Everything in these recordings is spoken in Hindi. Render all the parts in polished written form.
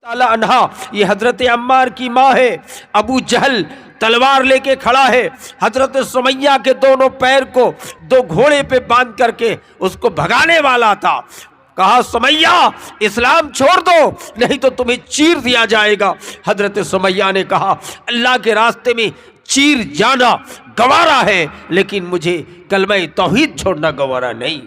ताला अन्हा, ये हजरत अम्मार की माँ है। अबू जहल तलवार लेके खड़ा है। हजरत सुमैया के दोनों पैर को दो घोड़े पे बांध करके उसको भगाने वाला था। कहा सुमैया इस्लाम छोड़ दो नहीं तो तुम्हें चीर दिया जाएगा। हजरत सुमैया ने कहा अल्लाह के रास्ते में चीर जाना गवारा है, लेकिन मुझे कलमा तौहीद छोड़ना गवारा नहीं।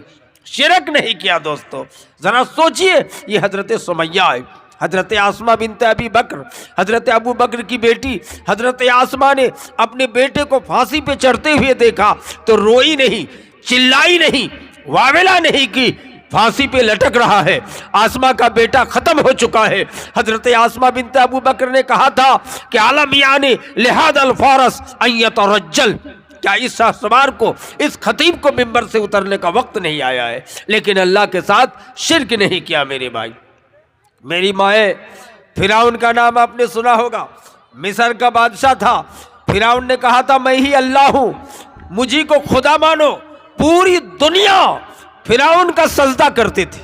शिरक नहीं किया। दोस्तों जरा सोचिए, ये हजरत सुमैया है, हजरत आसमा बिनत अबी बकर, हजरत अबू बकर की बेटी। हजरत आसमा ने अपने बेटे को फांसी पे चढ़ते हुए देखा तो रोई नहीं, चिल्लाई नहीं, वावेला नहीं की, फांसी पे लटक रहा है। आसमा का बेटा खत्म हो चुका है। हजरत आसमा बिनत अबू बकर ने कहा था कि आलम यानी लिहाद अल फारस अय्यत रज्जल, क्या इस शाहसवार को, इस खतीब को मिंबर से उतरने का वक्त नहीं आया है। लेकिन अल्लाह के साथ शिरक नहीं किया। मेरे भाई, मेरी माए, फिराउन का नाम आपने सुना होगा, मिस्र का बादशाह था। फिराउन ने कहा था मैं ही अल्लाह हूं, मुझी को खुदा मानो। पूरी दुनिया फिराउन का सजदा करते थे,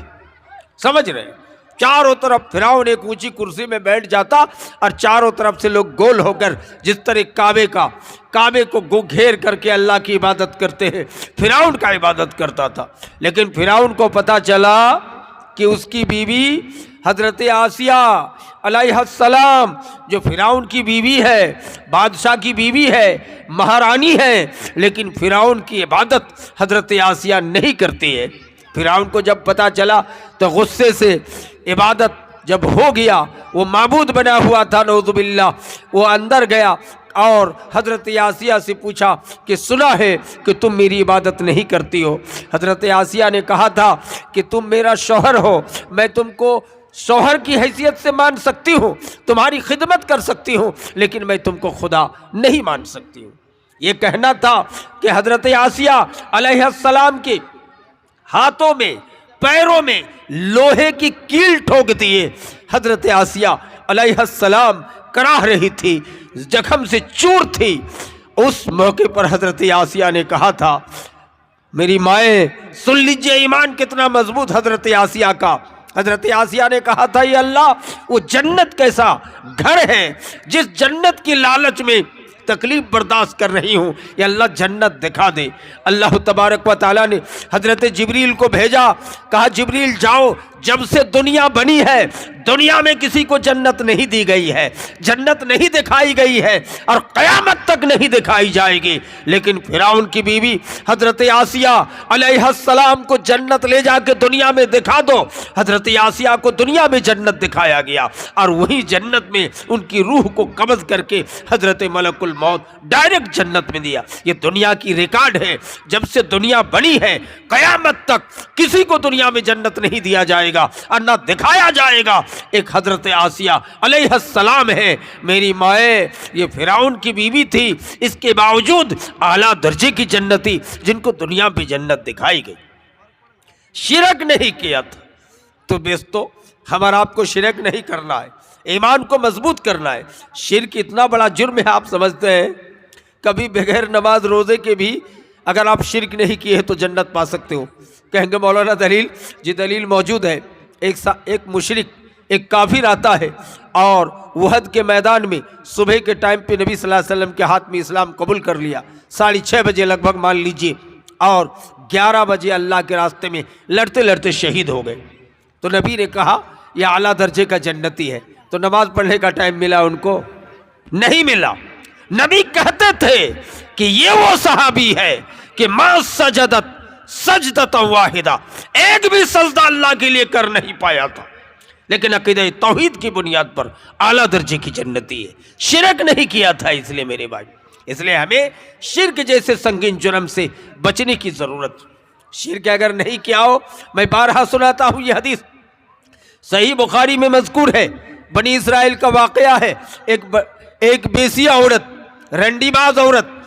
समझ रहे? चारों तरफ फिराउन एक ऊंची कुर्सी में बैठ जाता और चारों तरफ से लोग गोल होकर, जिस तरह काबे को गो घेर करके अल्लाह की इबादत करते हैं, फिराउन का इबादत करता था। लेकिन फिराउन को पता चला कि उसकी बीवी हजरत आसिया अलैहिस्सलाम, जो फिराउन की बीवी है, बादशाह की बीवी है, महारानी है, लेकिन फिराउन की इबादत हजरत आसिया नहीं करती है। फिराउन को जब पता चला तो गुस्से से इबादत जब हो गया, वो माबूद बना हुआ था नऊजुबिल्लाह, वो अंदर गया और हजरत आसिया से पूछा कि सुना है कि तुम मेरी इबादत नहीं करती हो। हजरत आसिया ने कहा था कि तुम मेरा शौहर हो, मैं तुमको शौहर की हैसियत से मान सकती हूँ, तुम्हारी खिदमत कर सकती हूँ, लेकिन मैं तुमको खुदा नहीं मान सकती हूँ। ये कहना था कि हजरत आसिया अलैहिस्सलाम के हाथों में पैरों में लोहे की कील ठोक दिए। हजरत आसिया अलैहिस्सलाम कराह रही थी, जख्म से चूर थी। उस मौके पर हजरत आसिया ने कहा था, मेरी माए सुन लीजिए ईमान कितना मजबूत हजरत आसिया का। हजरत आसिया ने कहा था ये अल्लाह, वो जन्नत कैसा घर है, जिस जन्नत की लालच में तकलीफ बर्दाश्त कर रही हूँ, ये अल्लाह जन्नत दिखा दे। अल्लाह तबारक व तआला ने हजरत जिब्रील को भेजा, कहा जिब्रील जाओ, जब से दुनिया बनी है दुनिया में किसी को जन्नत नहीं दी गई है, जन्नत नहीं दिखाई गई है और क़यामत तक नहीं दिखाई जाएगी। लेकिन फिराउन की बीवी हजरत आसिया अलैहिस्सलाम को जन्नत ले जाके दुनिया में दिखा दो। हजरत आसिया को दुनिया में जन्नत दिखाया गया और वही जन्नत में उनकी रूह को कब्ज़ करके हजरत मलकुल मौत डायरेक्ट जन्नत में दिया। ये दुनिया की रिकॉर्ड है, जब से दुनिया बनी है क़यामत तक किसी को दुनिया में जन्नत नहीं दिया जाएगा और ना दिखाया जाएगा। एक हजरत आसिया अलैहिस्सलाम है। मेरी माए, ये फिराउन की बीवी थी, इसके बावजूद आला दर्जे की जन्नती, जिनको दुनिया पे जन्नत दिखाई गई। शिरक नहीं किया था। तो दोस्तों हमारा आपको शिरक नहीं करना है, ईमान को मजबूत करना है। शिरक इतना बड़ा जुर्म है, आप समझते हैं? कभी बगैर नमाज रोजे के भी अगर आप शिरक नहीं किए तो जन्नत पा सकते हो। कहेंगे मौलाना दलील? जी दलील मौजूद है। एक मुशरिक, एक काफिर आता है और वहद के मैदान में सुबह के टाइम पे नबी सल्लल्लाहु अलैहि वसल्लम के हाथ में इस्लाम कबूल कर लिया, 6:30 बजे लगभग मान लीजिए, और 11 बजे अल्लाह के रास्ते में लड़ते लड़ते शहीद हो गए। तो नबी ने कहा यह आला दर्जे का जन्नती है। तो नमाज पढ़ने का टाइम मिला उनको? नहीं मिला। नबी कहते थे कि ये वो सहाबी है कि मा सजदत सजदत वाहिदा, एक भी सजदा अल्लाह के लिए कर नहीं पाया था, लेकिन अकीदे तौहीद की बुनियाद पर आला दर्जे की जन्नती है। शिरक नहीं किया था। इसलिए मेरे भाई, इसलिए हमें शिरक जैसे संगीन जुर्म से बचने की जरूरत। शिरक अगर नहीं किया हो, मैं बारहा सुनाता हूँ ये हदीस सही बुखारी में मज़कूर है। बनी इसराइल का वाक़या है। एक बेसिया औरत, रंडीबाज औरत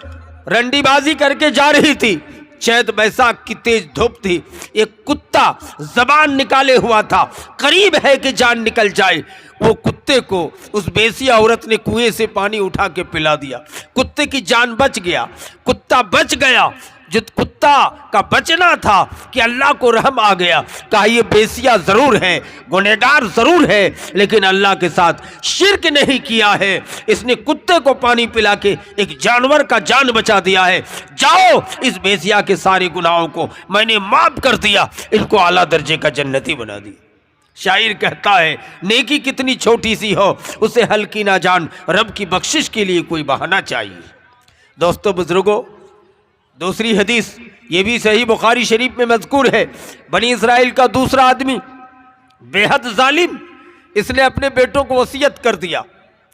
रंडीबाजी करके जा रही थी। चैत बैसाख की तेज धूप थी। एक कुत्ता जबान निकाले हुआ था, करीब है कि जान निकल जाए। वो कुत्ते को उस बेसिया औरत ने कुएं से पानी उठा के पिला दिया। कुत्ते की जान बच गया, कुत्ता बच गया। जो कुत्ता का बचना था कि अल्लाह को रहम आ गया, कहा ये बेसिया ज़रूर है, गुनहगार ज़रूर है, लेकिन अल्लाह के साथ शिर्क नहीं किया है। इसने कुत्ते को पानी पिला के एक जानवर का जान बचा दिया है। जाओ, इस बेसिया के सारे गुनाहों को मैंने माफ़ कर दिया, इनको आला दर्जे का जन्नती बना दिया। शायर कहता है नेकी कितनी छोटी सी हो उसे हल्की ना जान, रब की बख्शिश के लिए कोई बहाना चाहिए। दोस्तों बुजुर्गों, दूसरी हदीस ये भी सही बुखारी शरीफ में मज़कूर है। बनी इसराइल का दूसरा आदमी बेहद जालिम, इसने अपने बेटों को वसीयत कर दिया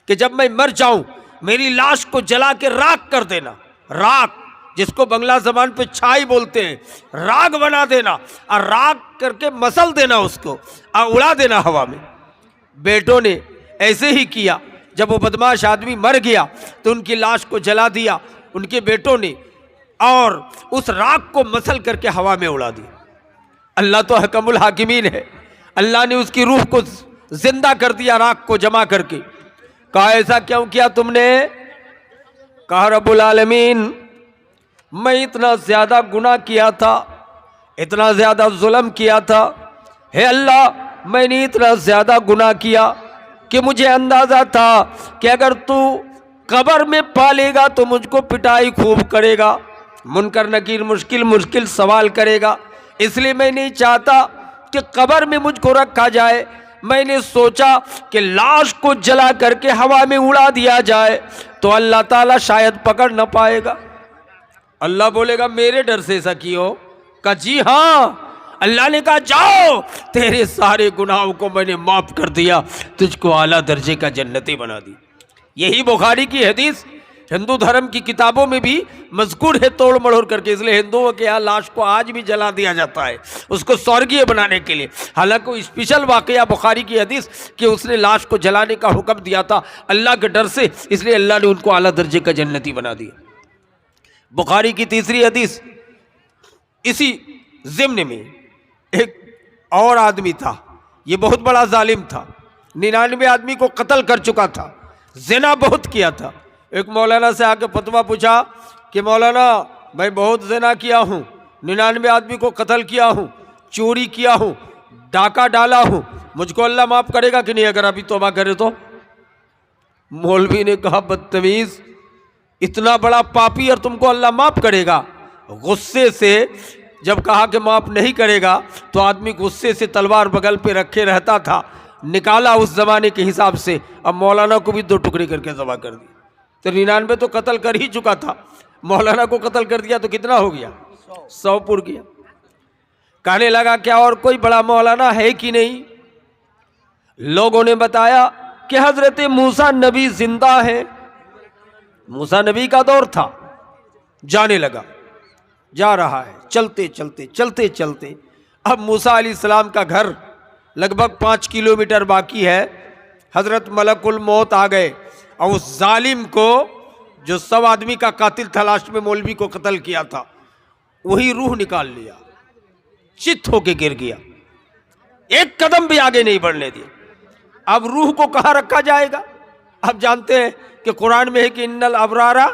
कि जब मैं मर जाऊं मेरी लाश को जला के राख कर देना। राख, जिसको बंगला जबान पे छाई बोलते हैं, राग बना देना और राग करके मसल देना, उसको और उड़ा देना हवा में। बेटों ने ऐसे ही किया। जब वो बदमाश आदमी मर गया तो उनकी लाश को जला दिया उनके बेटों ने, और उस राग को मसल करके हवा में उड़ा दिया। अल्लाह तो हकमुल हाकिमीन है, अल्लाह ने उसकी रूह को जिंदा कर दिया राग को जमा करके। कहा ऐसा क्यों किया तुमने? कहा रब्बुल आलमीन, मैं इतना ज़्यादा गुनाह किया था, इतना ज़्यादा जुल्म किया था, हे अल्लाह मैंने इतना ज़्यादा गुनाह किया कि मुझे अंदाज़ा था कि अगर तू कब्र में पालेगा तो मुझको पिटाई खूब करेगा, मुनकर नकीर मुश्किल मुश्किल सवाल करेगा, इसलिए मैं नहीं चाहता कि कब्र में मुझको रखा जाए। मैंने सोचा कि लाश को जला करके हवा में उड़ा दिया जाए तो अल्लाह ताला शायद पकड़ न पाएगा। अल्लाह बोलेगा मेरे डर से ऐसा कियो? कहा जी हाँ। अल्लाह ने कहा जाओ, तेरे सारे गुनाहों को मैंने माफ़ कर दिया, तुझको आला दर्जे का जन्नती बना दी। यही बुखारी की हदीस हिंदू धर्म की किताबों में भी मज़कूर है तोड़ मड़ोड़ करके, इसलिए हिंदुओं के यहाँ लाश को आज भी जला दिया जाता है उसको स्वर्गीय बनाने के लिए। हालांकि स्पेशल वाक़या बुखारी की हदीस कि उसने लाश को जलाने का हुक्म दिया था अल्लाह के डर से, इसलिए अल्लाह ने उनको आला दर्जे का जन्नती बना दिया। बुखारी की तीसरी हदीस, इसी ज़िम्न में एक और आदमी था, ये बहुत बड़ा जालिम था, 99 आदमी को कत्ल कर चुका था, ज़िना बहुत किया था। एक मौलाना से आके फतवा पूछा कि मौलाना मैं बहुत ज़िना किया हूँ, 99 आदमी को कत्ल किया हूँ, चोरी किया हूँ, डाका डाला हूँ, मुझको अल्लाह माफ़ करेगा कि नहीं अगर अभी तौबा करे तो? मौलवी ने कहा बदतमीज़, इतना बड़ा पापी और तुमको अल्लाह माफ़ करेगा? गुस्से से जब कहा कि माफ़ नहीं करेगा तो आदमी गुस्से से तलवार बगल पे रखे रहता था, निकाला उस ज़माने के हिसाब से, अब मौलाना को भी 2 टुकड़े करके ज़बह कर दी। तो 99 तो कत्ल कर ही चुका था, मौलाना को कत्ल कर दिया तो कितना हो गया? 100 पुर गया। कहने लगा क्या और कोई बड़ा मौलाना है कि नहीं? लोगों ने बताया कि हज़रत मूसा नबी जिंदा है। मूसा नबी का दौर था। जाने लगा, जा रहा है, चलते चलते चलते चलते अब मूसा अलैहिस्सलाम का घर लगभग 5 किलोमीटर बाकी है। हज़रत मलकुल मौत आ गए और उस जालिम को, जो 100 आदमी का कातिल था, लास्ट में मौलवी को कत्ल किया था, वही रूह निकाल लिया, चित होके गिर गया, एक कदम भी आगे नहीं बढ़ने दिया। अब रूह को कहाँ रखा जाएगा? आप जानते हैं कि कुरान में है कि इन्नल अबरारा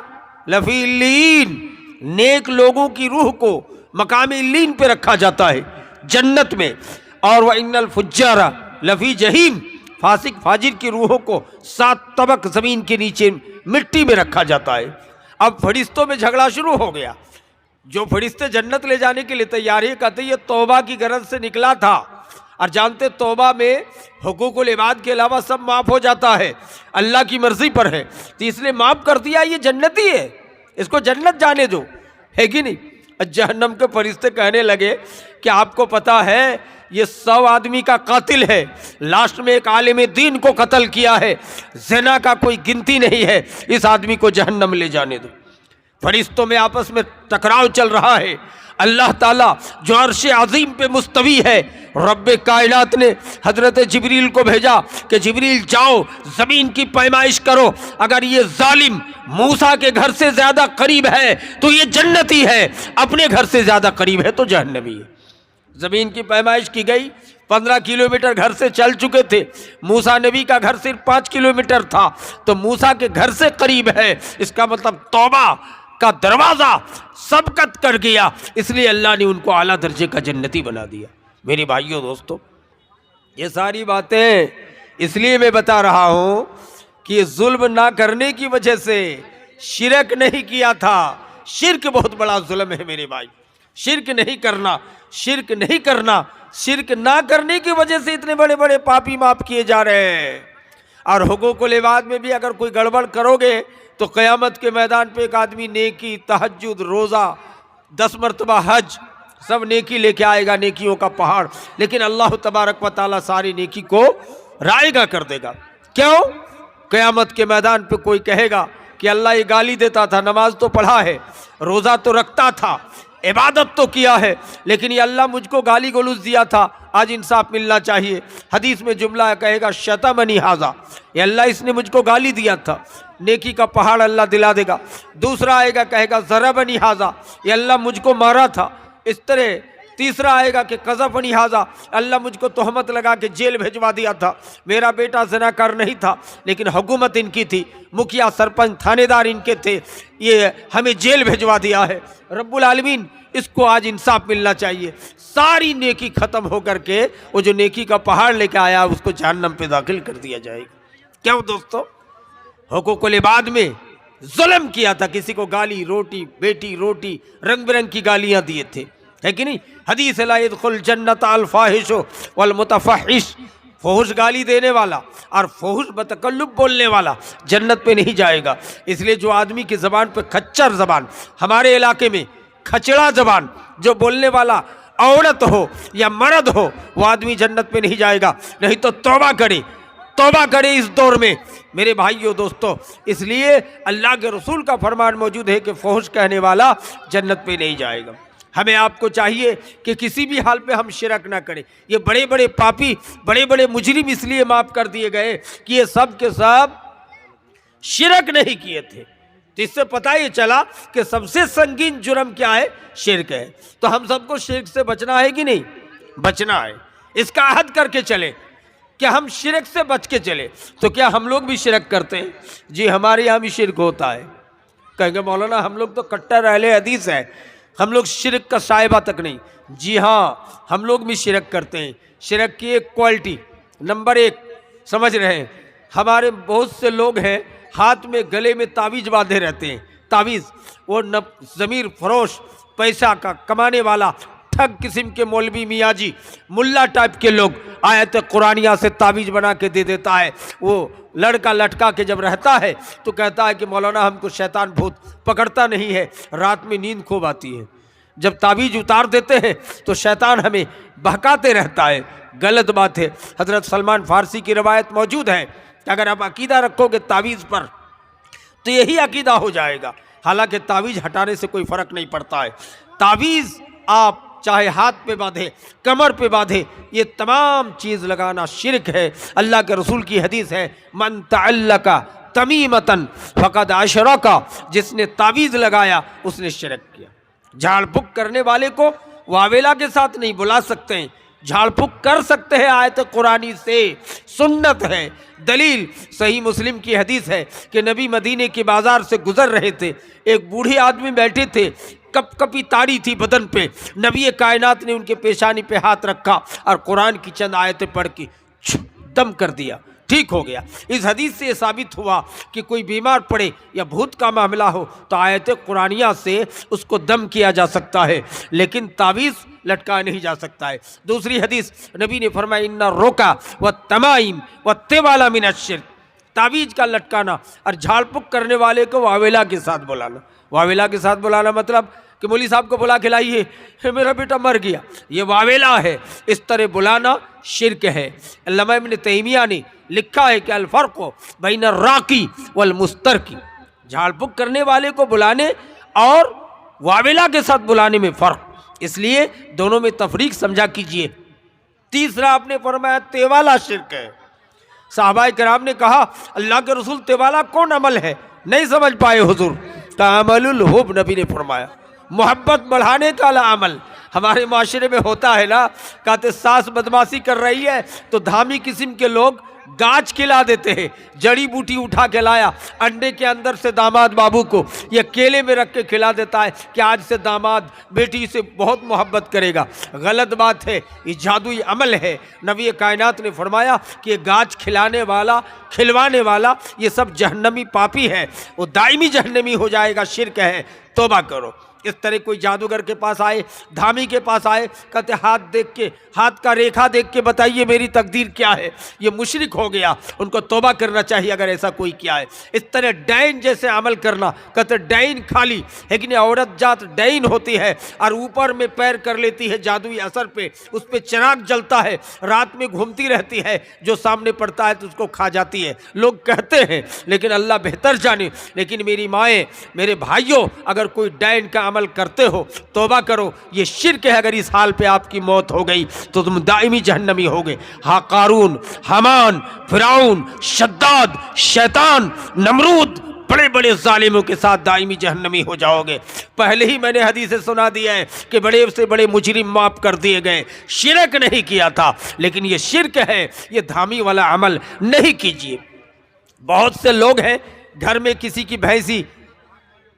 लफी लीन, नेक लोगों की रूह को मकामी लीन पे रखा जाता है जन्नत में, और वह इन्नल फुज्जारा लफी जहीम, फासिक फाजिर की रूहों को 7 तबक ज़मीन के नीचे मिट्टी में रखा जाता है। अब फरिश्तों में झगड़ा शुरू हो गया। जो फरिश्ते जन्नत ले जाने के लिए तैयार है, कहते ये तौबा की गरज से निकला था, और जानते तौबा में हुकूकुल इबाद के अलावा सब माफ़ हो जाता है, अल्लाह की मर्ज़ी पर है, तो इसलिए माफ़ कर दिया, ये जन्नती है, इसको जन्नत जाने दो, है कि नहीं? जहन्नम के फरिश्ते कहने लगे कि आपको पता है ये 100 आदमी का कातिल है, लास्ट में एक आलिम दीन को कत्ल किया है, ज़िना का कोई गिनती नहीं है, इस आदमी को जहन्नम ले जाने दो। फरिश्तों में आपस में टकराव चल रहा है। अल्लाह ताला जो अर्श अज़ीम पे मुस्तवी है, रब्बे कायनात ने हज़रत जिब्रील को भेजा कि जिब्रील जाओ ज़मीन की पैमाइश करो, अगर ये जालिम मूसा के घर से ज़्यादा करीब है तो ये जन्नती है, अपने घर से ज़्यादा करीब है तो जहन्नमी है। ज़मीन की पैमाइश की गई। 15 किलोमीटर घर से चल चुके थे, मूसा नबी का घर सिर्फ 5 किलोमीटर था, तो मूसा के घर से करीब है, इसका मतलब तौबा का दरवाज़ा सबकत कर गया, इसलिए अल्लाह ने उनको आला दर्जे का जन्नती बना दिया। मेरे भाइयों दोस्तों, ये सारी बातें इसलिए मैं बता रहा हूँ कि जुल्म ना करने की वजह से, शिरक नहीं किया था। शिरक बहुत बड़ा जुल्म है मेरे भाई, शिरक नहीं करना, शिरक नहीं करना, शिरक ना करने की वजह से इतने बड़े बड़े पापी माफ किए जा रहे हैं। और हुकूकुल इबाद में भी अगर कोई गड़बड़ करोगे तो क़यामत के मैदान पे एक आदमी नेकी, तहज्जुद, रोज़ा, 10 मरतबा हज, सब नेकी लेके आएगा, नेकियों का पहाड़, लेकिन अल्लाह तबारक व तआला सारी नेकी को रायगा कर देगा। क्यों? क़यामत के मैदान पे कोई कहेगा कि अल्लाह ये गाली देता था, नमाज तो पढ़ा है, रोज़ा तो रखता था, इबादत तो किया है, लेकिन ये अल्लाह मुझको गाली गलौज दिया था, आज इंसाफ मिलना चाहिए। हदीस में जुमला कहेगा शतमनी हाजा, ये अल्लाह इसने मुझको गाली दिया था, नेकी का पहाड़ अल्लाह दिला देगा। दूसरा आएगा कहेगा ज़रबनी हाजा, ये अल्लाह मुझको मारा था, इस तरह। तीसरा आएगा कि कज़फ़नी हाजा, अल्लाह मुझको तोहमत लगा के जेल भिजवा दिया था, मेरा बेटा ज़नाकार नहीं था लेकिन हुकूमत इनकी थी, मुखिया, सरपंच, थानेदार इनके थे, ये हमें जेल भिजवा दिया है। रब्बुल आलमीन इसको आज इंसाफ मिलना चाहिए। सारी नेकी ख़त्म होकर के वो जो नेकी का पहाड़ लेके आया उसको जहन्नम पे दाखिल कर दिया जाएगा। क्यों दोस्तों? हुकूकुल इबाद में जुल्म किया था, किसी को गाली, रोटी, बेटी, रोटी, रंग बिरंग की गालियाँ दिए थे, है कि नहीं? हदीस ला यदखुल जन्नत अल फाहिशु वल मुतफहिश, फहुश गाली देने वाला और फहुश बतकल्लुब बोलने वाला जन्नत पे नहीं जाएगा। इसलिए जो आदमी की ज़बान पे खच्चर ज़बान, हमारे इलाके में खचड़ा ज़बान, जो बोलने वाला औरत हो या मर्द हो, वो आदमी जन्नत पे नहीं जाएगा। नहीं तो तौबा करे, तौबा करे इस दौर में मेरे भाइयों दोस्तों। इसलिए अल्लाह के रसूल का फरमान मौजूद है कि फहुश कहने वाला जन्नत पे नहीं जाएगा। हमें आपको चाहिए कि किसी भी हाल पे हम शिरक ना करें। ये बड़े बड़े पापी, बड़े बड़े मुजरिम इसलिए माफ़ कर दिए गए कि ये सब के सब शिरक नहीं किए थे। तो इससे पता ये चला कि सबसे संगीन जुर्म क्या है? शिरक है। तो हम सबको शिरक से बचना है कि नहीं? बचना है। इसका अहद करके चले कि हम शिरक से बच के चले। तो क्या हम लोग भी शिरक करते हैं? जी, हमारे यहाँ भी शिरक होता है। कहेंगे मौलाना हम लोग तो कट्टर अहले हदीस है, हम लोग शिरक का साहिबा तक नहीं। जी हाँ, हम लोग भी शिरक करते हैं। शिरक की एक क्वालिटी नंबर 1 समझ रहे हैं, हमारे बहुत से लोग हैं हाथ में गले में तावीज़ बांधे रहते हैं। तावीज़ वो ज़मीर फरोश, पैसा का कमाने वाला ठग किस्म के मौलवी मियाँ जी, मुल्ला टाइप के लोग आयत कुरानिया से तावीज़ बना के दे देता है। वो लड़का लटका के जब रहता है तो कहता है कि मौलाना हमको शैतान भूत पकड़ता नहीं है, रात में नींद खूब आती है। जब तावीज़ उतार देते हैं तो शैतान हमें बहकाते रहता है। गलत बात है। हज़रत सलमान फ़ारसी की रवायत मौजूद है कि अगर आप अकीदा रखोगे तावीज़ पर तो यही अकीदा हो जाएगा। हालांकि तावीज़ हटाने से कोई फ़र्क नहीं पड़ता है। तावीज़ आप चाहे हाथ पे बांधे, कमर पे बांधे, ये तमाम चीज़ लगाना शिरक है। अल्लाह के रसूल की हदीस है, मन तअल्लका तमीमतन फ़क़द अशरका, जिसने तावीज़ लगाया उसने शिरक किया। झाड़ फूक करने वाले को वावेला के साथ नहीं बुला सकते हैं, झाड़ फूक कर सकते हैं आयत कुरानी से, सुन्नत है। दलील सही मुस्लिम की हदीस है कि नबी मदीने के बाज़ार से गुज़र रहे थे, एक बूढ़े आदमी बैठे थे, कपकपी ताड़ी थी बदन पे। नबी कायनात ने उनके पेशानी पे हाथ रखा और कुरान की चंद आयतें पढ़ के दम कर दिया, ठीक हो गया। इस हदीस से साबित हुआ कि कोई बीमार पड़े या भूत का मामला हो तो आयत कुरानिया से उसको दम किया जा सकता है, लेकिन तावीज़ लटका नहीं जा सकता है। दूसरी हदीस नबी ने फरमाया, इन्ना रोका व तमाइम व तेवाला मिन अश्शिर्क, तावीज़ का लटकाना और झाड़ फूक करने वाले को वावेला के साथ बुलाना। वावेला के साथ बुलाना मतलब कि मौली साहब को बुला के लाइए, मेरा बेटा मर गया, ये वावेला है। इस तरह बुलाना शिरक है। अल्लामा इब्न तैमिया ने लिखा है कि अल फ़र्क़ बैन राकी वल मुस्तरकी, झाड़ फूक करने वाले को बुलाने और वावेला के साथ बुलाने में फ़र्क, इसलिए दोनों में तफरीक समझा कीजिए। तीसरा आपने फरमाया तेवाला शिरक है। साहबाए किराम ने कहा, अल्लाह के रसूल तेवाला कौन अमल है? नहीं समझ पाए हुजूर। तामलुल हुब, नबी ने फरमाया मोहब्बत बढ़ाने का अमल। हमारे माशरे में होता है ना, कहते सास बदमाशी कर रही है तो धामी किस्म के लोग गाछ खिला देते हैं, जड़ी बूटी उठा के लाया, अंडे के अंदर से दामाद बाबू को या केले में रख के खिला देता है कि आज से दामाद बेटी से बहुत मोहब्बत करेगा। गलत बात है, ये जादुई अमल है। नबी कायनात ने फरमाया कि ये गाछ खिलाने वाला, खिलवाने वाला, ये सब जहन्नमी पापी है, वो दायमी जहन्नमी हो जाएगा, शिर्क है, तौबा करो। इस तरह कोई जादूगर के पास आए, धामी के पास आए, कहते हाथ देख के, हाथ का रेखा देख के बताइए मेरी तकदीर क्या है, ये मुशरिक हो गया, उनको तौबा करना चाहिए अगर ऐसा कोई किया है। इस तरह डाइन जैसे अमल करना, कहते डाइन खाली, लेकिन औरत जात डाइन होती है और ऊपर में पैर कर लेती है जादुई असर पे, उस पर चिराग जलता है, रात में घूमती रहती है, जो सामने पड़ता है तो उसको खा जाती है, लोग कहते हैं, लेकिन अल्लाह बेहतर जाने। लेकिन मेरी माएँ, मेरे भाइयों, अगर कोई डाइन का अमल करते हो तौबा करो, ये शिर्क है। अगर इस हाल पे आपकी मौत हो गई तो तुम दायमी जहन्नमी होगे। हाँ, कारून, हमान, फिरौन, शद्दाद, शैतान, नमरूद, बड़े बड़े जालिमों के साथ दायमी जहन्नमी हो जाओगे। पहले ही मैंने हदीसें सुना दी है कि बड़े से बड़े मुजरिम माफ कर दिए गए, शिरक नहीं किया था, लेकिन ये शिर्क है, ये धामी वाला अमल नहीं कीजिए। बहुत से लोग हैं, घर में किसी की भैंसी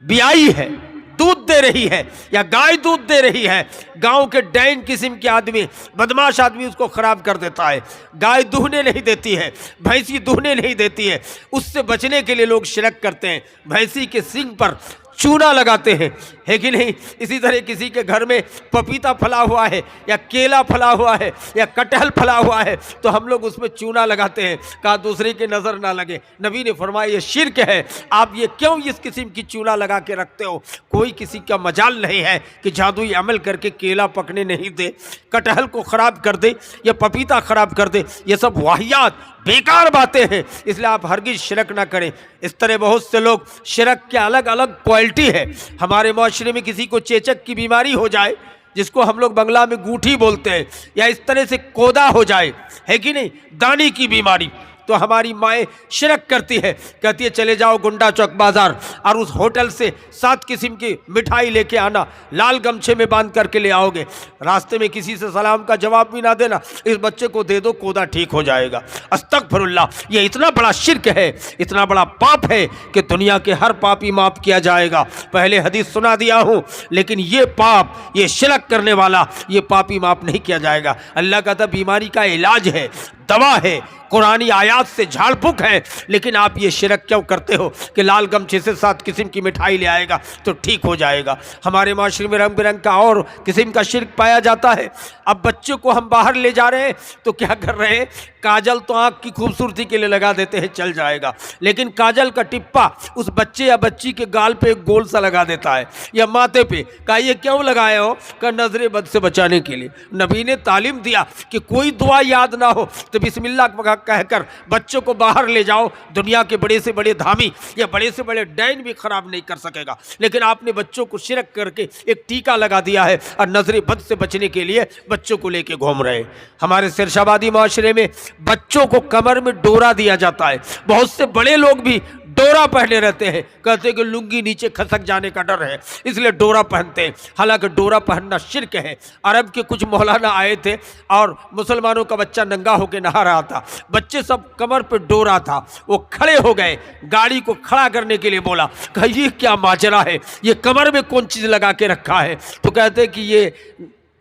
ब्याई है, दूध दे रही है या गाय दूध दे रही है, गांव के डाइन किस्म के आदमी, बदमाश आदमी उसको खराब कर देता है, गाय दूहने नहीं देती है, भैंसी दूहने नहीं देती है। उससे बचने के लिए लोग शिरक करते हैं, भैंसी के सींग पर चूना लगाते हैं, है कि नहीं। इसी तरह किसी के घर में पपीता फला हुआ है या केला फला हुआ है या कटहल फला हुआ है तो हम लोग उसमें चूना लगाते हैं, कहा दूसरे की नज़र ना लगे। नबी ने फरमाया ये शिर्क है, आप ये क्यों इस किस्म की चूना लगा के रखते हो। कोई किसी का मजाल नहीं है कि जादुई अमल करके केला पकने नहीं दे, कटहल को ख़राब कर दे या पपीता ख़राब कर दे, ये सब वाहियात बेकार बातें हैं, इसलिए आप हरगिज़ शिरक ना करें। इस तरह बहुत से लोग, शिरक के अलग अलग क्वालिटी है। हमारे माशरे में किसी को चेचक की बीमारी हो जाए, जिसको हम लोग बंगला में गूठी बोलते हैं, या इस तरह से कोदा हो जाए, है कि नहीं, दानी की बीमारी, तो हमारी माएँ शिरक करती है, कहती है चले जाओ गुंडा चौक बाज़ार और उस होटल से 7 किस्म की मिठाई लेके आना, लाल गमछे में बांध करके ले आओगे, रास्ते में किसी से सलाम का जवाब भी ना देना, इस बच्चे को दे दो, कोदा ठीक हो जाएगा। अस्तगफिरुल्लाह, ये इतना बड़ा शिर्क है, इतना बड़ा पाप है कि दुनिया के हर पापी माफ़ किया जाएगा। पहले हदीस सुना दिया हूँ, लेकिन ये पाप, ये शिरक करने वाला, ये पापी माफ़ नहीं किया जाएगा। अल्लाह कहता बीमारी का इलाज है, दवा है, कुरानी आयात से झाड़ फूक है, लेकिन आप ये शिरक क्यों करते हो कि लाल गमछे से 7 किस्म की मिठाई ले आएगा तो ठीक हो जाएगा। हमारे माशरे में रंग बिरंग का और किस्म का शिरक पाया जाता है। अब बच्चे को हम बाहर ले जा रहे हैं तो क्या कर रहे हैं, काजल तो आँख की खूबसूरती के लिए लगा देते हैं, चल जाएगा, लेकिन काजल का टिप्पा उस बच्चे या बच्ची के गाल पे एक गोल सा लगा देता है या माथे पे, कहा ये क्यों लगाए हो, का नजरे बद से बचाने के लिए। नबी ने तालीम दिया कि कोई दुआ याद ना हो तो बिस्मिल्लाह कहकर बच्चों को बाहर ले जाओ, दुनिया के बड़े से बड़े धामी या बड़े से बड़े डाइन भी खराब नहीं कर सकेगा। लेकिन आपने बच्चों को शिरक करके एक टीका लगा दिया है और नजरे बद से बचने के लिए बच्चों को लेके घूम रहे हैं। हमारे सिरशाबादी माशरे में बच्चों को कमर में डोरा दिया जाता है, बहुत से बड़े लोग भी डोरा पहने रहते हैं, कहते हैं कि लुंगी नीचे खसक जाने का डर है इसलिए डोरा पहनते हैं, हालांकि डोरा पहनना शिर्क है। अरब के कुछ मौलाना आए थे और मुसलमानों का बच्चा नंगा होकर नहा रहा था, बच्चे सब कमर पे डोरा था, वो खड़े हो गए, गाड़ी को खड़ा करने के लिए बोला, कहा ये क्या माजरा है, ये कमर में कौन चीज़ लगा के रखा है, तो कहते हैं कि ये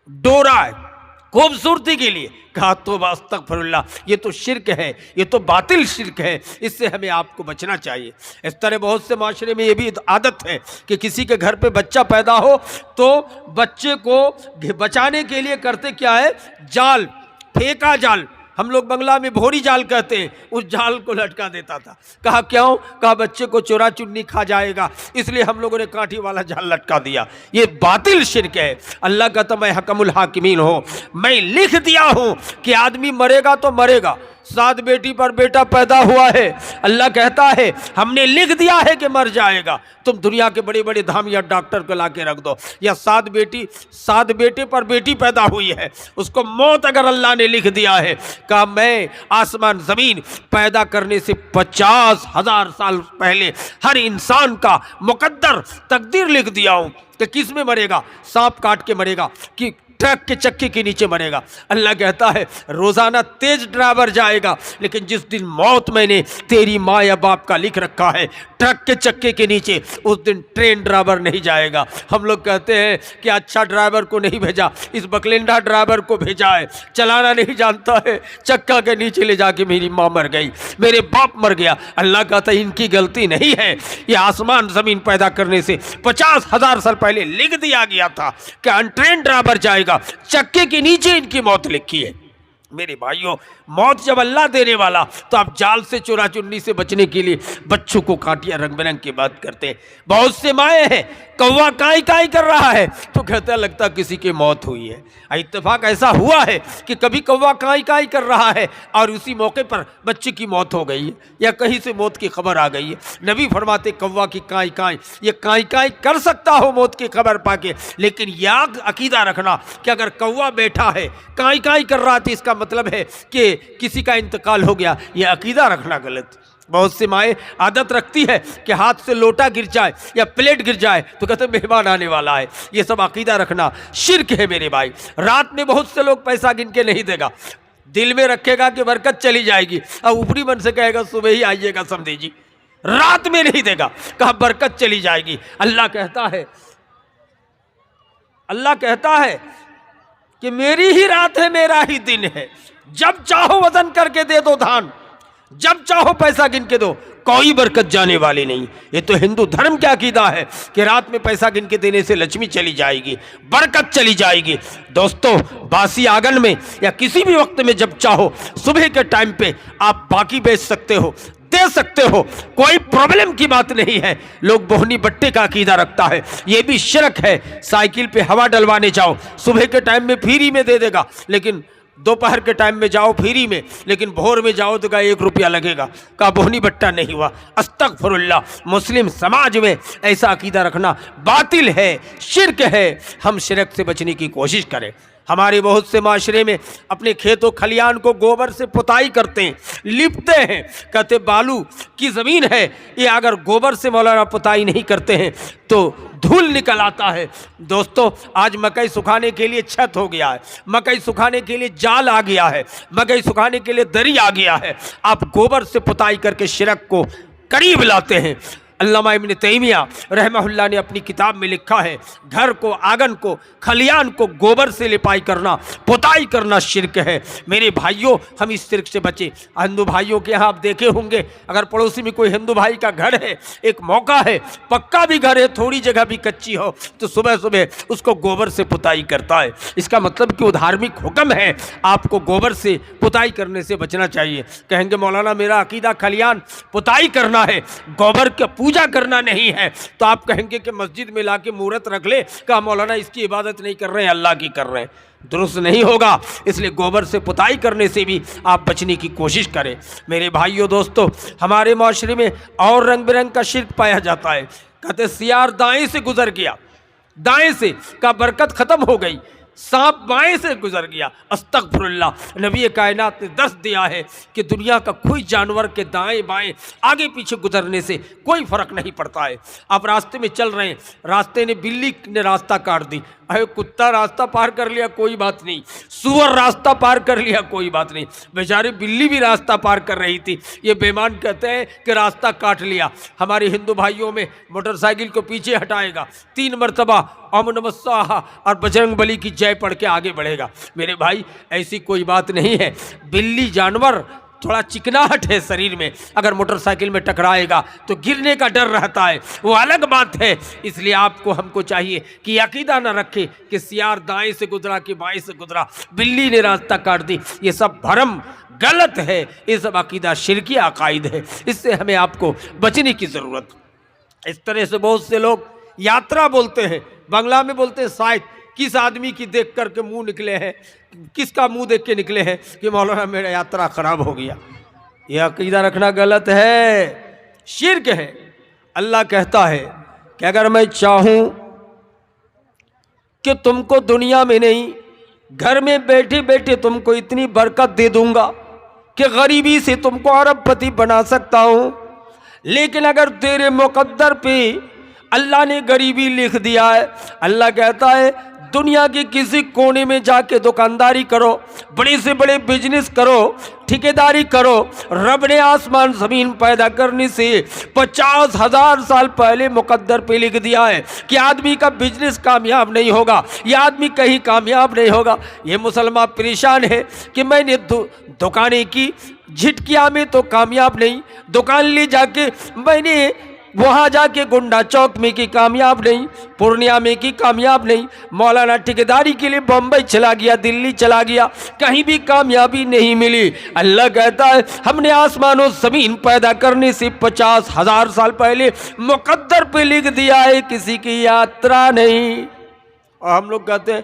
डोरा है खूबसूरती के लिए। कहा तो अस्तगफिरुल्लाह, ये तो शिर्क है, ये तो बातिल शिर्क है, इससे हमें आपको बचना चाहिए। इस तरह बहुत से माशरे में ये भी आदत है कि किसी के घर पे बच्चा पैदा हो तो बच्चे को बचाने के लिए करते क्या है, जाल, फेंका जाल, हम लोग बंगला में भोरी जाल कहते हैं, उस जाल को लटका देता था। कहा क्यों, कहा बच्चे को चोरा चुन्नी खा जाएगा, इसलिए हम लोगों ने कांठी वाला जाल लटका दिया। ये बातिल शिर्क है। अल्लाह कहता मैं हकमुल हाकिमीन हूँ, मैं लिख दिया हूँ कि आदमी मरेगा तो मरेगा। 7 बेटी पर बेटा पैदा हुआ है, अल्लाह कहता है हमने लिख दिया है कि मर जाएगा। तुम दुनिया के बड़े बड़े धाम या डॉक्टर को ला के रख दो, या 7 बेटे पर बेटी पैदा हुई है, उसको मौत अगर अल्लाह ने लिख दिया है, कहा मैं आसमान ज़मीन पैदा करने से 50,000 साल पहले हर इंसान का मुकद्दर तकदीर लिख दिया हूँ कि किस में मरेगा, सांप काट के मरेगा कि ट्रक के चक्के के नीचे मरेगा। अल्लाह कहता है रोजाना तेज ड्राइवर जाएगा, लेकिन जिस दिन मौत मैंने तेरी माँ या बाप का लिख रखा है ट्रक के चक्के के नीचे, उस दिन ट्रेन ड्राइवर नहीं जाएगा। हम लोग कहते हैं कि अच्छा ड्राइवर को नहीं भेजा, इस बकलिंडा ड्राइवर को भेजा है, चलाना नहीं जानता है, चक्का के नीचे ले जाके मेरी माँ मर गई, मेरे बाप मर गया। अल्लाह कहता है इनकी गलती नहीं है, ये आसमान ज़मीन पैदा करने से 50,000 साल पहले लिख दिया गया था कि अनट्रेन ड्राइवर जाएगा, चक्के के नीचे इनकी मौत लिखी है। मेरे भाइयों, मौत जब अल्लाह देने वाला, तो आप जाल से चोरा चुन्नी से बचने के लिए बच्चों को काटिया रंग बिरंग की बात करते हैं। बहुत से माए हैं, कौवा काई काई कर रहा है तो कहता है लगता किसी की मौत हुई है। इत्तेफाक ऐसा हुआ है कि कभी कौवा काई काई कर रहा है और उसी मौके पर बच्चे की मौत हो गई है या कहीं से मौत की खबर आ गई है। नबी फरमाते कौवा की काई काई, ये काई काई कर सकता हो मौत की खबर पाके, लेकिन याद अकीदा रखना कि अगर कौवा बैठा है काई काई कर रहा तो इसका मतलब है कि किसी का इंतकाल हो गया, ये अकीदा रखना गलत। बहुत सी माएँ आदत रखती है कि हाथ से लोटा गिर जाए या प्लेट गिर जाए तो कहते मेहमान आने वाला है। ये सब अकीदा रखना शिर्क है मेरे भाई। रात में बहुत से लोग पैसा गिन के नहीं देगा, दिल में रखेगा कि बरकत चली जाएगी और ऊपरी मन से कहेगा सुबह ही आइएगा समझे जी, रात में नहीं देगा, कहा बरकत चली जाएगी। अल्लाह कहता है कि मेरी ही रात है मेरा ही दिन है, जब चाहो वजन करके दे दो धान, जब चाहो पैसा गिन के दो, कोई बरकत जाने वाली नहीं। ये तो हिंदू धर्म का अकीदा है कि रात में पैसा गिन के देने से लक्ष्मी चली जाएगी, बरकत चली जाएगी। दोस्तों, बासी आंगन में या किसी भी वक्त में जब चाहो सुबह के टाइम पे आप बाकी बेच सकते हो, दे सकते हो, कोई प्रॉब्लम की बात नहीं है। लोग बोहनी बट्टे का अकीदा रखता है, ये भी शिरक है। साइकिल पे हवा डलवाने जाओ, सुबह के टाइम में फ्री में दे देगा, लेकिन दोपहर के टाइम में जाओ फ्री में, लेकिन भोर में जाओ तो 1 रुपया लगेगा, का बोहनी बट्टा नहीं हुआ। अस्तगफिरुल्लाह, मुस्लिम समाज में ऐसा अकीदा रखना बातिल है, शिरक है। हम शिरक से बचने की कोशिश करें। हमारे बहुत से माशरे में अपने खेतों खलियान को गोबर से पुताई करते हैं, लिपते हैं, कहते बालू की ज़मीन है, ये अगर गोबर से मौलाना पुताई नहीं करते हैं तो धूल निकल आता है। दोस्तों, आज मकई सुखाने के लिए छत हो गया है, मकई सुखाने के लिए जाल आ गया है, मकई सुखाने के लिए दरी आ गया है, आप गोबर से पुताई करके शिरक को करीब लाते हैं। अल्लामा इब्न तैमिया रहमहुल्लाह ने अपनी किताब में लिखा है, घर को, आंगन को, खलियान को गोबर से लिपाई करना, पुताई करना शिरक है। मेरे भाइयों, हम इस शिरक से बचे। हिंदू भाइयों के यहाँ आप देखे होंगे, अगर पड़ोसी में कोई हिंदू भाई का घर है, एक मौका है, पक्का भी घर है, थोड़ी जगह भी कच्ची हो, तो सुबह सुबह उसको गोबर से पुताई करता है। इसका मतलब कि वो धार्मिक हुक्म है, आपको गोबर से पुताई करने से बचना चाहिए। कहेंगे मौलाना मेरा अकीदा खलियान पुताई करना है, गोबर का पूजा करना नहीं है, तो आप कहेंगे कि मस्जिद में लाके मूर्त रख ले, कहा मौलाना इसकी इबादत नहीं कर रहे हैं, अल्लाह की कर रहे हैं। दुरुस्त नहीं होगा, इसलिए गोबर से पुताई करने से भी आप बचने की कोशिश करें। मेरे भाइयों दोस्तों, हमारे माशरे में और रंग बिरंग का शिर्क पाया जाता है। कहते सियार दाएं से गुजर गया, दाएं से का बरकत खत्म हो गई, सांप बाएं से गुजर गया। अस्तगफिरुल्लाह, नबी कायनात ने दर्श दिया है कि दुनिया का कोई जानवर के दाएं बाएं आगे पीछे गुजरने से कोई फर्क नहीं पड़ता है। आप रास्ते में चल रहे हैं, रास्ते ने बिल्ली ने रास्ता काट दी, अरे कुत्ता रास्ता पार कर लिया कोई बात नहीं, सूअर रास्ता पार कर लिया कोई बात नहीं, बेचारी बिल्ली भी रास्ता पार कर रही थी, ये बेईमान कहते हैं कि रास्ता काट लिया। हमारे हिंदू भाइयों में मोटरसाइकिल को पीछे हटाएगा, 3 मरतबा ओम नमः स्वाहा और बजरंग बली की जय पढ़ के आगे बढ़ेगा। मेरे भाई, ऐसी कोई बात नहीं है। बिल्ली जानवर थोड़ा चिकनाहट है शरीर में, अगर मोटरसाइकिल में टकराएगा तो गिरने का डर रहता है, वो अलग बात है। इसलिए आपको हमको चाहिए कि अकीदा न रखे कि सियार दाएं से गुजरा कि बाएं से गुजरा, बिल्ली ने रास्ता काट दी, ये सब भरम गलत है, ये सब अकीदा शिरकी अकायद है। इससे हमें आपको बचने की ज़रूरत। इस तरह से बहुत से लोग यात्रा बोलते हैं, बांग्ला में बोलते हैं शायद, किस आदमी की देख करके मुंह निकले हैं, किसका मुंह देख के निकले हैं कि मौलाना मेरा यात्रा खराब हो गया। यह अकीदा रखना गलत है, शिर्क है। अल्लाह कहता है कि अगर मैं चाहूं कि तुमको दुनिया में नहीं, घर में बैठे बैठे तुमको इतनी बरकत दे दूंगा कि गरीबी से तुमको अरबपति बना सकता हूं, लेकिन अगर तेरे मुकद्दर पे अल्लाह ने गरीबी लिख दिया है, अल्लाह कहता है दुनिया के किसी कोने में जाके दुकानदारी करो, बड़े से बड़े बिजनेस करो, ठेकेदारी करो, रब ने आसमान ज़मीन पैदा करने से 50,000 साल पहले मुकद्दर पे लिख दिया है कि आदमी का बिजनेस कामयाब नहीं होगा, ये आदमी कहीं कामयाब नहीं होगा। ये मुसलमान परेशान है कि मैंने दुकानें की, झिटकिया में तो कामयाब नहीं, दुकान ले जाके मैंने वहाँ जाके गुंडा चौक में की कामयाब नहीं, पूर्णिया में की कामयाब नहीं, मौलाना ठेकेदारी के लिए बम्बई चला गया, दिल्ली चला गया, कहीं भी कामयाबी नहीं मिली। अल्लाह कहता है हमने आसमान और ज़मीन पैदा करने से 50,000 साल पहले मुकद्दर पे लिख दिया है, किसी की यात्रा नहीं। और हम लोग कहते हैं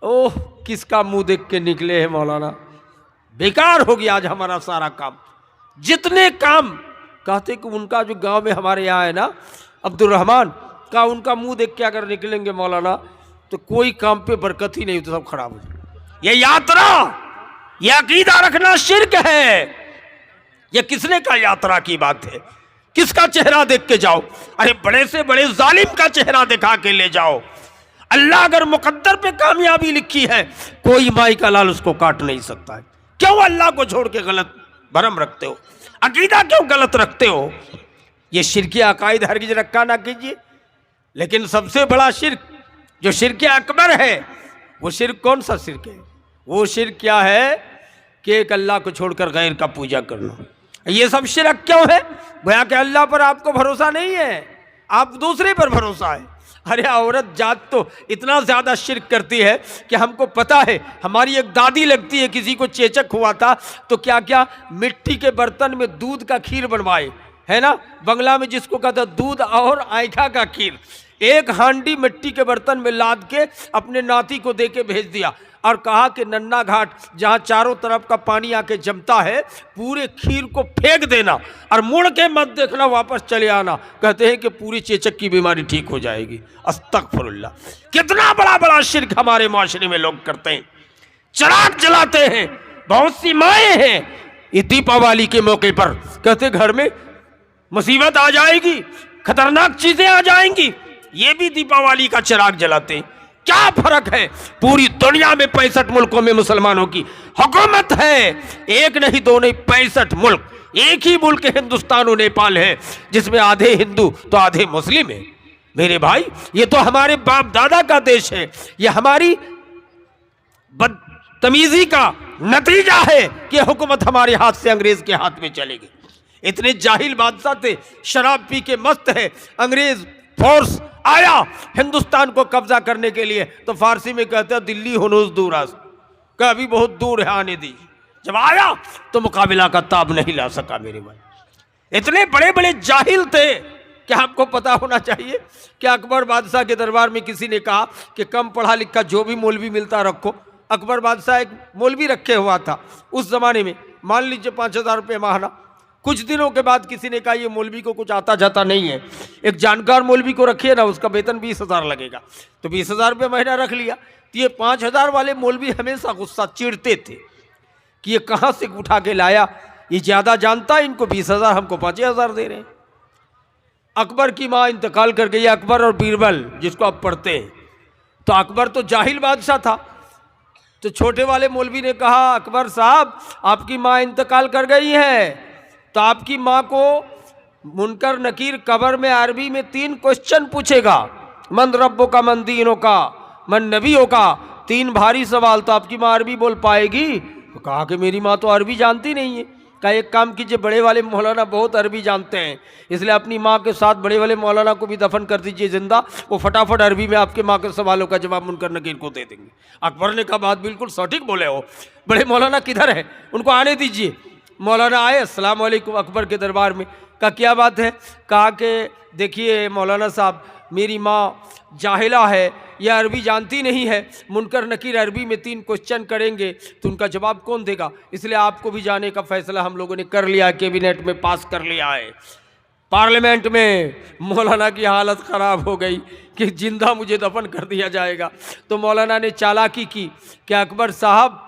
ओह किसका मुंह देख के निकले हैं मौलाना, बेकार हो गया आज हमारा सारा काम। जितने काम कहते कि उनका जो गांव में हमारे यहाँ है ना अब्दुल रहमान का, उनका मुंह देख के अगर निकलेंगे मौलाना तो कोई काम पे बरकत ही नहीं होती, सब खराब हो जाए। ये यात्रा, ये अकीदा रखना शिर्क है। ये किसने का यात्रा की बात है? किसका चेहरा देख के जाओ? अरे बड़े से बड़े जालिम का चेहरा दिखा के ले जाओ। अल्लाह अगर मुकद्दर पे कामयाबी लिखी है, कोई माई का लाल उसको काट नहीं सकता है। क्यों अल्लाह को छोड़ के गलत भरम रखते हो? अकीदा क्यों गलत रखते हो? ये शिरकी अकायद हरगिज रखा ना कीजिए। लेकिन सबसे बड़ा शिर्क जो शिर्क अकबर है, वो शिर्क कौन सा शिर्क है? वो शिर्क क्या है कि एक अल्लाह को छोड़कर गैर का पूजा करना। ये सब शिर्क क्यों है? भैया कि अल्लाह पर आपको भरोसा नहीं है, आप दूसरे पर भरोसा है। अरे औरत जात तो इतना ज़्यादा शिर्क करती है कि हमको पता है, हमारी एक दादी लगती है, किसी को चेचक हुआ था तो क्या क्या मिट्टी के बर्तन में दूध का खीर बनवाए, है ना, बंगला में जिसको कहता दूध और आयखा का खीर, एक हांडी मिट्टी के बर्तन में लाद के अपने नाती को दे के भेज दिया और कहा कि नन्ना घाट जहाँ चारों तरफ का पानी आके जमता है, पूरे खीर को फेंक देना और मुड़ के मत देखना, वापस चले आना। कहते हैं कि पूरी चेचक की बीमारी ठीक हो जाएगी। अस्तगफिरुल्लाह। कितना बड़ा बड़ा शिर्क हमारे माशरे में लोग करते हैं। चिराग जलाते हैं, बहुत सी माएँ हैं, ये दीपावली के मौके पर कहते घर में मुसीबत आ जाएगी, खतरनाक चीजें आ जाएंगी, ये भी दीपावली का चिराग जलाते हैं। क्या फर्क है? पूरी दुनिया में 65 मुल्कों में मुसलमानों की हुकूमत है, एक नहीं दो नहीं 65 मुल्क। एक ही मुल्क हिंदुस्तान और नेपाल है जिसमें आधे हिंदू तो आधे मुस्लिम है। मेरे भाई ये तो हमारे बाप दादा का देश है, ये हमारी बदतमीजी का नतीजा है कि हुकूमत हमारे हाथ से अंग्रेज के हाथ में चलेगी। इतने जाहिल बादशाह थे, शराब पी के मस्त है, अंग्रेज फोर्स आया हिंदुस्तान को कब्जा करने के लिए तो फारसी में कहते हैं दिल्ली हुनूस दूरास, का अभी बहुत दूर है, आने दीजिए। जब आया तो मुकाबला का ताब नहीं ला सका। मेरे भाई इतने बड़े बड़े जाहिल थे कि आपको पता होना चाहिए कि अकबर बादशाह के दरबार में किसी ने कहा कि कम पढ़ा लिखा जो भी मौलवी मिलता रखो। अकबर बादशाह एक मौलवी रखे हुआ था उस जमाने में, मान लीजिए 5,000 रुपये माहना। कुछ दिनों के बाद किसी ने कहा ये मौलवी को कुछ आता जाता नहीं है, एक जानकार मौलवी को रखिए ना, उसका वेतन 20,000 लगेगा। तो 20,000 रुपये महीना रख लिया। तो ये 5,000 वाले मौलवी हमेशा गुस्सा चिढ़ते थे कि ये कहाँ से उठा के लाया, ये ज़्यादा जानता है, इनको 20,000 हमको 5,000 दे रहे हैं। अकबर की माँ इंतकाल कर गई, अकबर और बीरबल जिसको आप पढ़ते हैं। तो अकबर तो जाहिल बादशाह था, तो छोटे वाले मौलवी ने कहा अकबर साहब आपकी माँ इंतकाल कर गई है, तो आपकी माँ को मुनकर नकीर कब्र में अरबी में 3 क्वेश्चन पूछेगा, मन रब्बो का, मन दीनों का, मन नबियों का, 3 भारी सवाल। तो आपकी माँ अरबी बोल पाएगी? तो कहा कि मेरी माँ तो अरबी जानती नहीं है। कहा एक काम कीजिए, बड़े वाले मौलाना बहुत अरबी जानते हैं, इसलिए अपनी माँ के साथ बड़े वाले मौलाना को भी दफन कर दीजिए जिंदा, वो फटाफट अरबी में आपके माँ के सवालों का जवाब मुनकर नकीर को दे देंगे। अकबर ने कहा बात बिल्कुल सटीक बोले हो, बड़े मौलाना किधर है, उनको आने दीजिए। मौलाना आए, अस्सलाम वालेकुम अकबर के दरबार में। कहा क्या बात है? कहा कि देखिए मौलाना साहब मेरी माँ जाहिला है, यह अरबी जानती नहीं है, मुनकर नकीर अरबी में 3 क्वेश्चन करेंगे तो उनका जवाब कौन देगा, इसलिए आपको भी जाने का फैसला हम लोगों ने कर लिया, कैबिनेट में पास कर लिया है। पार्लियामेंट में मौलाना की हालत ख़राब हो गई कि जिंदा मुझे दफन कर दिया जाएगा। तो मौलाना ने चालाकी की कि अकबर साहब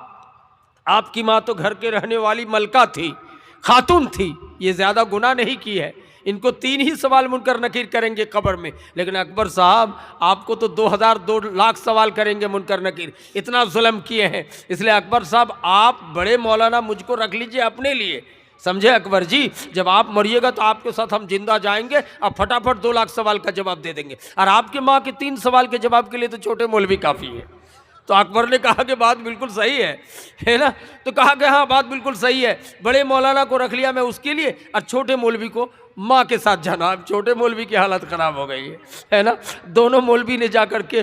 आपकी माँ तो घर के रहने वाली मलका थी, खातून थी, ये ज़्यादा गुनाह नहीं की है, इनको 3 ही सवाल मुनकर नकीर करेंगे कब्र में, लेकिन अकबर साहब आपको तो 2,000 सवाल करेंगे मुनकर नकीर, इतना जुल्म किए हैं। इसलिए अकबर साहब आप बड़े मौलाना मुझको रख लीजिए अपने लिए, समझे अकबर जी। जब आप मरिएगा तो आपके साथ हम जिंदा जाएंगे और फटाफट 2 लाख सवाल का जवाब दे देंगे, और आपके माँ के 3 सवाल के जवाब के लिए तो छोटे मौलवी काफ़ी है। तो अकबर ने कहा कि बात बिल्कुल सही है ना। तो कहा कि हाँ बात बिल्कुल सही है, बड़े मौलाना को रख लिया मैं उसके लिए, और छोटे मौलवी को माँ के साथ जाना। अब छोटे मौलवी की हालत ख़राब हो गई है ना। दोनों मौलवी ने जा कर के